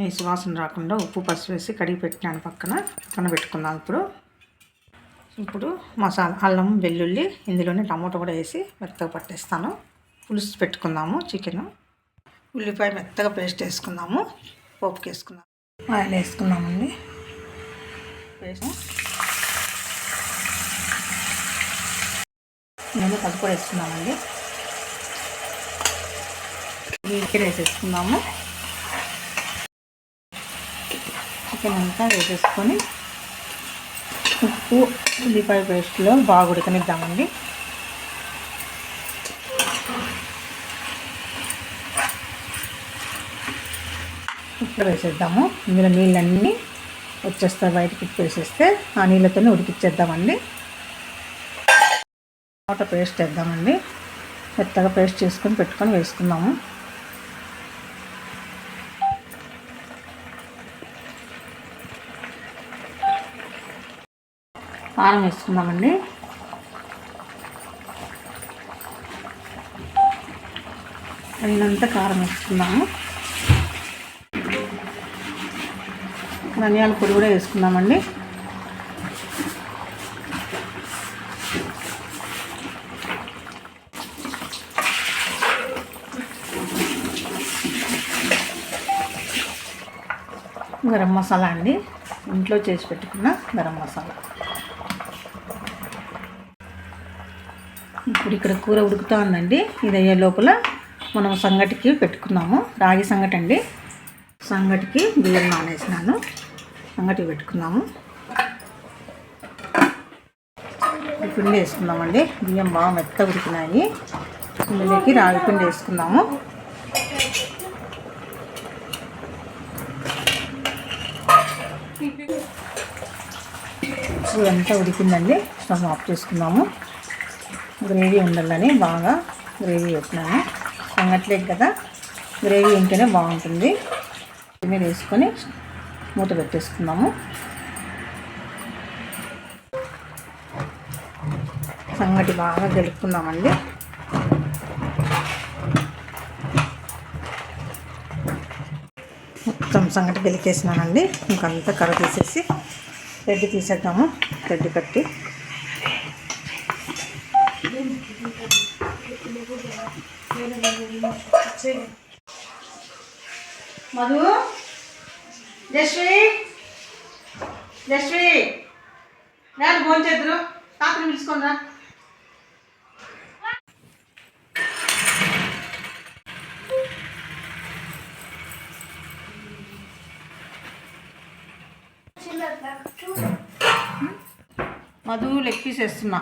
నీసు వాసన రాకుండా ఉప్పు పసుపు వేసి కడిగి పెట్టినాను పక్కన పెట్టుకుందాం. ఇప్పుడు మసాలా అల్లం వెల్లుల్లి ఇందులోనే టమాటో కూడా వేసి మెత్తగా పట్టేస్తాను. పులుసు పెట్టుకుందాము. చికెన్ ఉల్లిపాయ మెత్తగా పేస్ట్ వేసుకుందాము. పోపుకి వేసుకుందాం. ఆయిల్ వేసుకుందామండి. నేను పసుపు వేసుకున్నామండి. చికెన్ వేసేసుకుందాము. చికెన్ అంతా వేసేసుకొని ఉప్పు ఉల్లిపాయ పేస్ట్లో బాగా ఉడకనిద్దామండి. ఉప్పు వేసేద్దాము. ఇందులో నీళ్ళన్నీ వచ్చేస్తాయి బయటకి. ఉప్పు వేసేస్తే ఆ నీళ్ళతోనే ఉడికిచ్చేద్దామండి. టమాటా పేస్ట్ వేద్దామండి. మెత్తగా పేస్ట్ చేసుకొని పెట్టుకొని వేసుకుందాము. కారం వేసుకుందామండి. అయినంత కారం వేసుకుందాము. ధనియాల పొడి కూడా వేసుకుందామండి. గరం మసాలా అండి, ఇంట్లో చేసి పెట్టుకున్న గరం మసాలా. ఇప్పుడు ఇక్కడ కూర ఉడుకుతూ ఉందండి. ఇది అయ్యే లోపల మనం సంగటికి పెట్టుకుందాము. రాగి సంగటి అండి. సంగటికి బియ్యం నానేసినాను. సంగటికి పెట్టుకుందాము. పిండి వేసుకుందామండి. బియ్యం బాగా మెత్తగా ఉడికినాయి. ఇందులోకి రాగి పిండి వేసుకుందాము. ఇదంతా ఉడికిందండి. స్టవ్ ఆఫ్ చేసుకుందాము. గ్రేవీ ఉండాలని బాగా గ్రేవీ పెట్టినాను. సంగట్లేదు కదా, గ్రేవీ ఉంటేనే బాగుంటుంది. మీద వేసుకొని మూత పెట్టేసుకుందాము. సంగటి బాగా గెలుపుకుందామండి. మొత్తం సంగటి గెలికేసినానండి. ఇంకంతా కర్ర తీసేసి రెడ్డి తీసేద్దాము. రెడ్డి కట్టి మధు జశ్వి నేను ఫోన్ చేద్దరు తాతని పిలుచుకోండి. మధు లెగ్ పీస్ వేస్తున్నా.